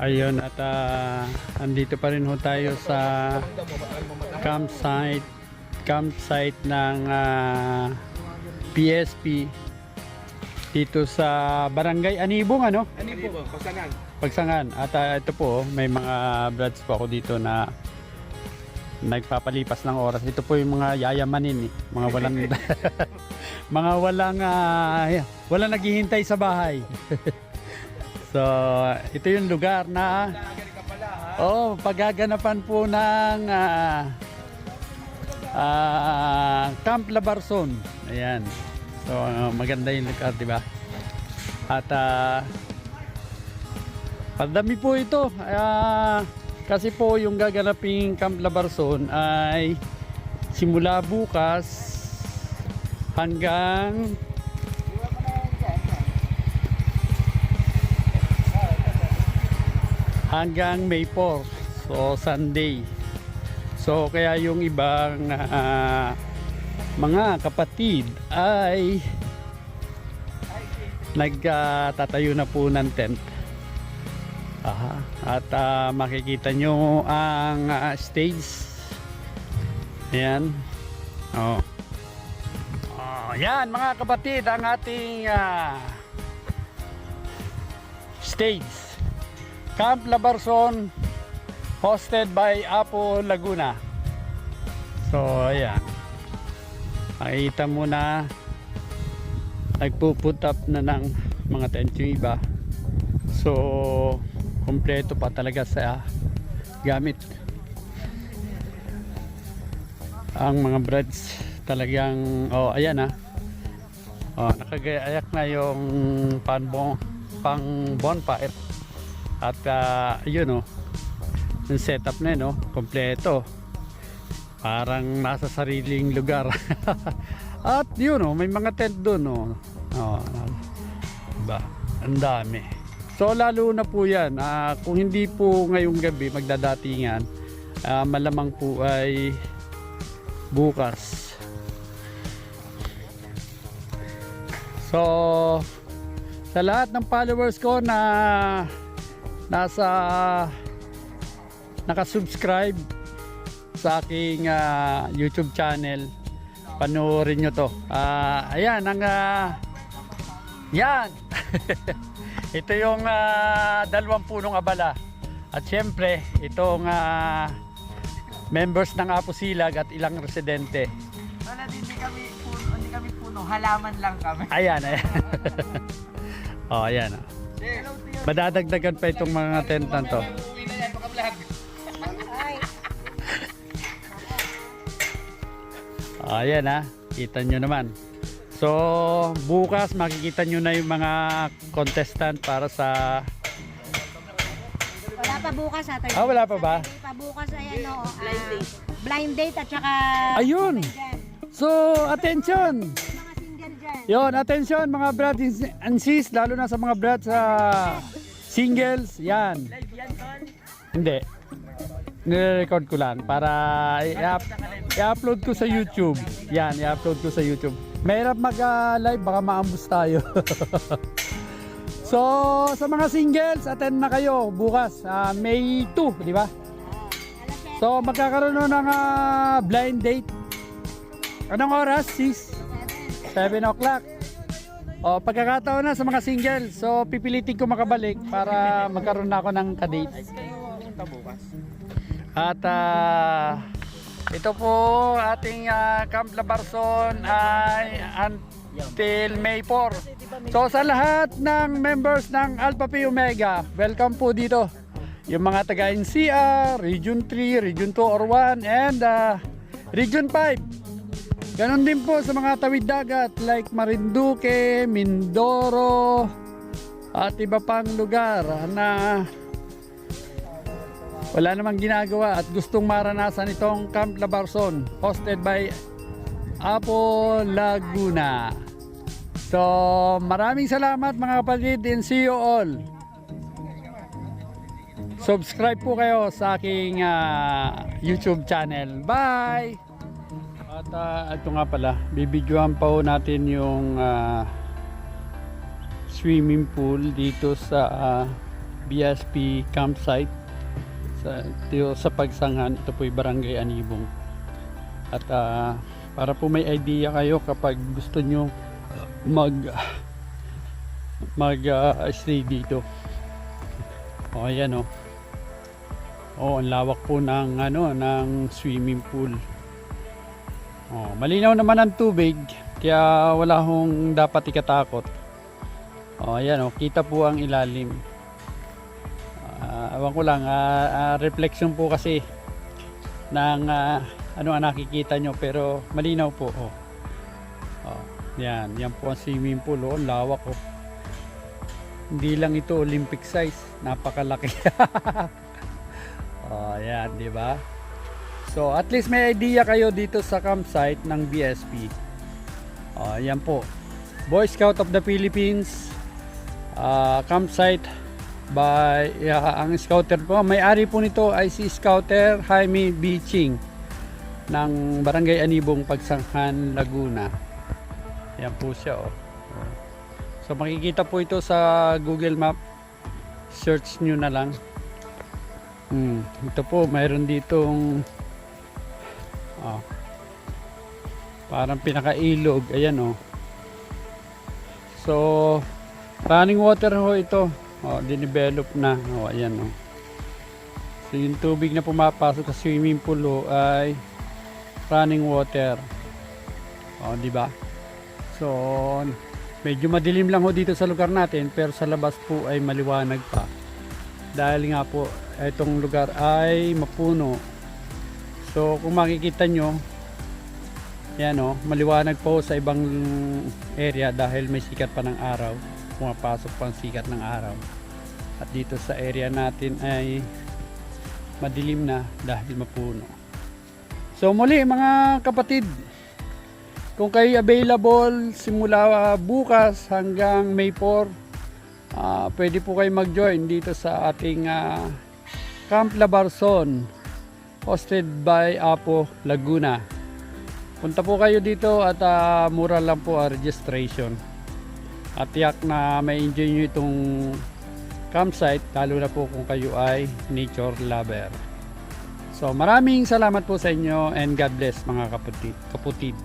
Ayun, at andito pa rin ho tayo sa campsite ng PSP dito sa Barangay Anibong, ano? Anibong, Pagsangan. Pagsangan. At ito po, may mga brads po ako dito na nagpapalipas ng oras. Ito po yung mga yayamanin, mga walang mga walang naghihintay sa bahay. So, ito yung lugar na paggaganapan po ng Camp Labarson. Ayan. So, maganda yung lugar, di ba? At pandami po ito. Kasi po yung gaganaping Camp Labarson ay simula bukas hanggang May 4. So Sunday. So kaya yung ibang mga kapatid ay nagtatayo na po ng tent. At makikita nyo ang stage. Ayan. Yan mga kapatid, ang ating stage. Camp Labarson hosted by Apo Laguna. So ayan, makikita mo na nagpuput up na ng mga tent yung iba. So kompleto pa talaga sa gamit. Ang mga brads talagang ayan nakagayak na yung pang bonfire. At yun yung setup na yun kompleto, parang nasa sariling lugar. At yun may mga tent dun diba? Ang dami. So lalo na po yan, kung hindi po ngayong gabi magdadatingan, malamang po ay bukas. So sa lahat ng followers ko na nakasubscribe sa aking YouTube channel, panoorin nyo to. Ayan yan. Ito yung 2 punong abala. At syempre itong members ng Apo Silag at ilang residente. Wala, hindi kami puno, halaman lang kami. Ayan. Ayan. Madadagdagan pa itong mga tent na to. Ayan kita nyo naman. So bukas makikita nyo na yung mga contestant para sa... Wala pa bukas wala pa ba? Hindi pa bukas ay blind date at saka ayun. So attention. mga single dyan. Yon, attention mga brothers and sis, lalo na sa mga brothers singles, yan. Hindi. Nire-record ko lang para i-upload ko sa YouTube. Yan, i-upload ko sa YouTube. Mahirap mag-live, baka maambus tayo. So, sa mga singles, attend na kayo bukas, May 2, di ba? So, magkakaroon ng blind date. Anong oras, sis? 7 o'clock. Pagkakataon na sa mga single. So pipilitin ko makabalik para magkaroon na ako ng kadate. At ito po ating Camp Labarson ay until May 4. So sa lahat ng members ng Alpha Phi Omega, welcome po dito. Yung mga taga NCR, Region 3, Region 2 or 1 and Region 5. Ganon din po sa mga tawid dagat like Marinduque, Mindoro at iba pang lugar na wala namang ginagawa at gustong maranasan itong Camp Labarson hosted by Apo Laguna. So maraming salamat mga kapatid and see you all. Subscribe po kayo sa aking YouTube channel. Bye! At ito nga pala, bibidyohan pa po natin yung swimming pool dito sa BSP campsite sa Pagsanghan. Ito po yung Barangay Anibong. At para po may idea kayo kapag gusto nyo stay dito. O ayan o. Ang lawak po ng ng swimming pool. Malinaw naman ang tubig, kaya wala hong dapat ikatakot. Ayan kita po ang ilalim. Ewan ko lang, reflection po kasi ng ano ang nakikita nyo, pero malinaw po. Yan po ang swimming pool. Ang lawak Hindi lang ito Olympic size, napakalaki. Yan, di ba? So, at least may idea kayo dito sa campsite ng BSP. Yan po. Boy Scout of the Philippines campsite by ang scouter po. May-ari po nito ay si Scouter Jaime Biching ng Barangay Anibong, Pagsanghan, Laguna. Yan po siya So makikita po ito sa Google Map. Search nyo na lang. Ito po, mayroon ditong parang pinakailog. Ayan So running water ito. Dinevelop na. Ayan So yung tubig na pumapasok sa swimming pool ay running water. Di ba? So medyo madilim lang dito sa lugar natin, pero sa labas po ay maliwanag pa. Dahil nga po itong lugar ay mapuno. So kung makikita nyo, yan maliwanag po sa ibang area dahil may sikat pa ng araw. Pumapasok pa ang sikat ng araw. At dito sa area natin ay madilim na dahil mapuno. So muli mga kapatid, kung kayo available simula bukas hanggang May 4, pwede po kayo mag-join dito sa ating Camp Labarson, hosted by Apo Laguna. Punta po kayo dito at mura lang po ang registration. At tiyak na may enjoy nyo itong campsite, lalo na po kung kayo ay nature lover. So maraming salamat po sa inyo and God bless mga kapatid.